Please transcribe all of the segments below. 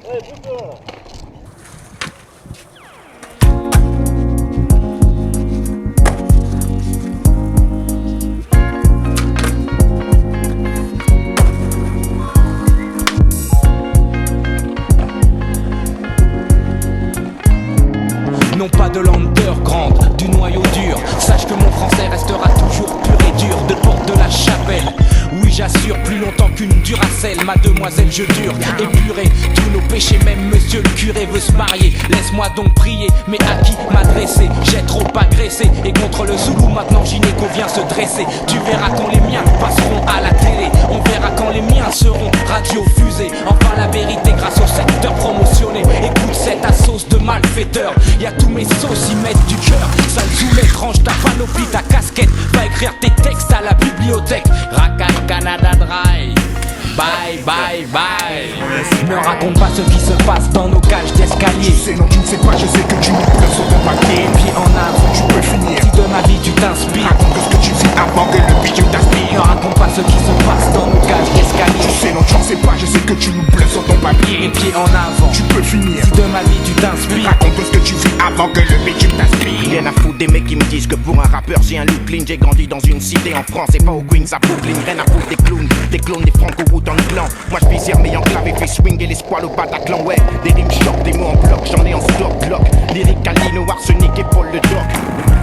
Non pas de l'underground, du noyau dur. Sache que mon français restera toujours pur et dur. De porte de la chapelle, oui j'assure, plus longtemps qu'une Duracell. Mademoiselle je dure, épurer tous nos péchés. Même monsieur le curé veut se marier. Laisse-moi donc prier, mais à qui m'adresser? J'ai trop agressé, et contre le Zoulou maintenant Gynéco vient se dresser. Tu verras quand les miens passeront à la télé. On verra quand les miens seront radiofusés. Enfin la vérité grâce au secteur promotionné. Écoute cette sauce de malfaiteur. Y'a tous mes sauces, y mettent du cœur. Sale Zoulet, range ta panoplie, ta casquette. Va écrire tes textes à la bibliothèque. Rakai Canada Dry. Bye bye bye. Ne raconte pas ce qui se passe dans nos cages d'escalier. Tu sais non tu ne sais pas, je sais que tu me pleures sur ton papier. Pieds en avant, tu peux finir. Si de ma vie tu t'inspires, raconte ce que tu fais avant que le bitume t'aspire. Ne raconte pas ce qui se passe dans nos cages d'escalier. Tu sais non tu ne sais pas, je sais que tu me pleures sur ton papier. Pieds en avant, tu peux finir. Si de ma vie tu t'inspires, raconte ce que tu fais avant que le bitume t'aspire. Rien à foutre des mecs qui me disent que pour un rappeur j'ai un look clean. J'ai grandi dans une cité en France et pas au Queens à Brooklyn. Rien à foutre des clowns, des franco-routes dans le clan. Moi je vis mais en clave et fais swinger les squales au Bataclan. Ouais, des rimes choc, des mots en bloc, j'en ai en stock, bloc. Lyrique Alino, arsenic et Paul le doc.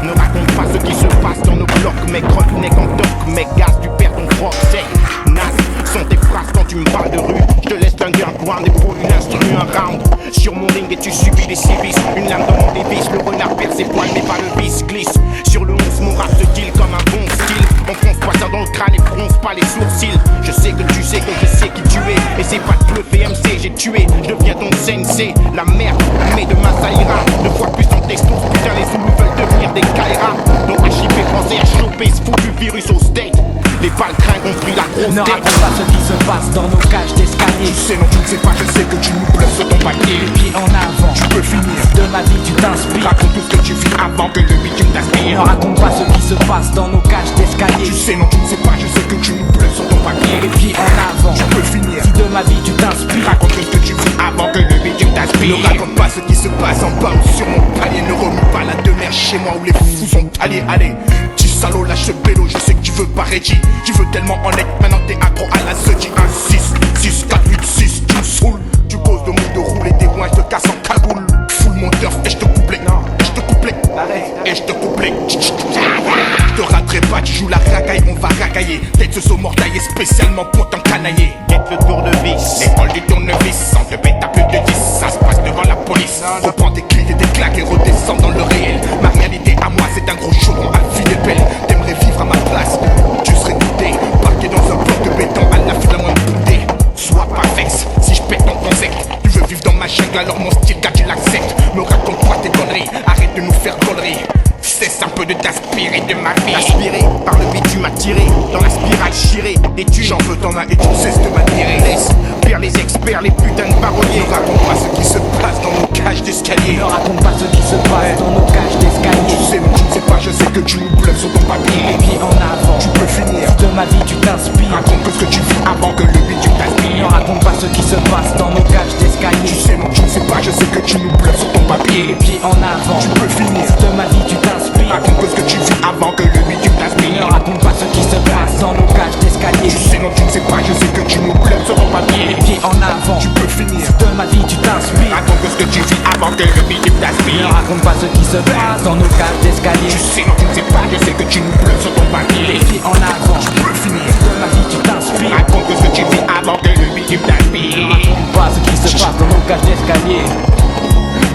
Ne raconte pas ce qui se passe dans nos blocs. Mec, neck en doc, mec, gaz, tu perds ton froc. C'est naze, sont tes phrases quand tu me parles de rue. Je te laisse underground et pour une instru, un round. Sur mon ring et tu subis des sévices. Une lame dans mon dévice, le renard perd ses poils mais pas le vice. Glisse sur le 11, mon rap se deal comme un bon style. On fonce pas ça dans le crâne et fronce pas les sourcils. Je sais que tu sais que je sais qui tu es. Et c'est pas de bluffer MC, j'ai tué, je deviens ton sensei. La merde, mais demain ça ira. 2 fois plus en texto, putain les Zoulous veulent devenir des Kaira. Donc HIP français a chopé ce foutu virus au state. Les balles cringues ont pris la grosse ne tête. raconte pas ce qui se passe dans nos cages d'escalier. Tu sais non tu ne sais pas, je sais que tu nous pleures sur ton papier. Pieds en avant, tu peux finir. De ma vie tu t'inspires, raconte tout ce que tu vis avant que le bitume t'aspire. Ne raconte pas ce qui se passe dans nos cages d'escalier. Tu sais non tu ne sais pas, je sais que tu nous pleures sur ton papier. Pieds en avant, tu peux finir. Si de ma vie tu t'inspires, raconte tout ce que tu vis avant que le bitume t'aspire. Ne raconte pas ce qui se passe en bas ou sur mon palier. Ne remue pas la demeure chez moi où les fous sont alliés. Allez, tu salaud lâche ce vélo, je sais que tu veux pas Reggie. Tu veux tellement en être, maintenant t'es accro à la Zeddy. 1, 6, 6, 4, 8, 6, tu me saoules. Tu causes de mots de rouler des points, je te casse en cagoule. Full mon turf et je te coupe les, et je te coupe les, et je te coupe les. Je te raterai pas, tu joues la racaille, on va racailler. Tête ce saut mortaillé spécialement pour t'encanailler. Guette le tour de vis, l'école du tournevis, sans te bête à plus de 10. Ça se passe devant la police. Reprends tes clés et tes claques et redescends dans le réel. Ma réalité à moi, c'est un gros chaudron à vie d'épelle. T'aimerais vivre à ma place, tu serais goûté. Parqué dans un bloc de béton, à la fin la moindre bouteille. Sois pas vexe, si je pète dans ton sec. Tu veux vivre dans ma jungle, alors mon style, gars, tu l'acceptes. Me raconte pas tes conneries, arrête de nous faire conneries. Cesse un peu de t'inspirer de ma vie. Aspiré par le beat, tu m'as tiré dans la spirale chirée. Et tu j'en veux t'en as et tu cesses de m'admirer. Laisse faire les experts, les putains de paroliers. Ne raconte pas ce qui se passe dans nos cages d'escalier. Ne raconte pas ce qui se passe dans nos cages d'escalier. Tu sais non tu ne sais pas, je sais que tu nous pleures sur ton papier. Pieds en avant, tu peux finir. De ma vie tu t'inspires, raconte que ce que tu vis avant que le bitume t'aspire. Ne raconte pas ce qui se passe dans nos cages d'escalier. Tu sais non tu ne sais pas, je sais que tu nous pleures sur ton papier. Pieds en avant, tu peux finir. De ma vie tu t'inspires, raconte que ce que tu vis avant que le bitume t'aspire. Ne raconte pas ce qui se passe dans nos cages d'escalier. Tu sais non tu ne sais pas, je sais que tu nous pleures sur ton papier. Pieds en avant, tu peux finir. De ma vie tu t'inspires, raconte que ce que tu vis avant que le bitume t'aspire. Ne raconte pas ce qui se passe dans nos cages d'escalier. Tu sais non tu ne sais pas, je sais que tu nous pleures sur ton papier. Pieds en avant, tu peux finir. De ma vie tu t'inspires, raconte que ce que tu vis avant que le bitume t'aspire. Ne raconte pas ce qui se passe dans nos cages d'escalier.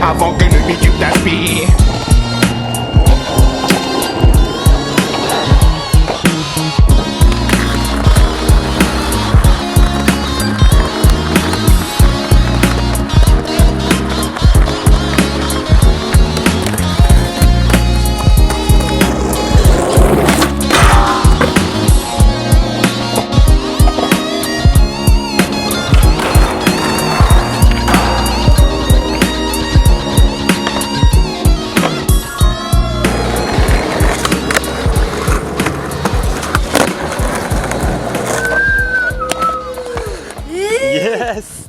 Avant que le bitume t'aspire. Yes!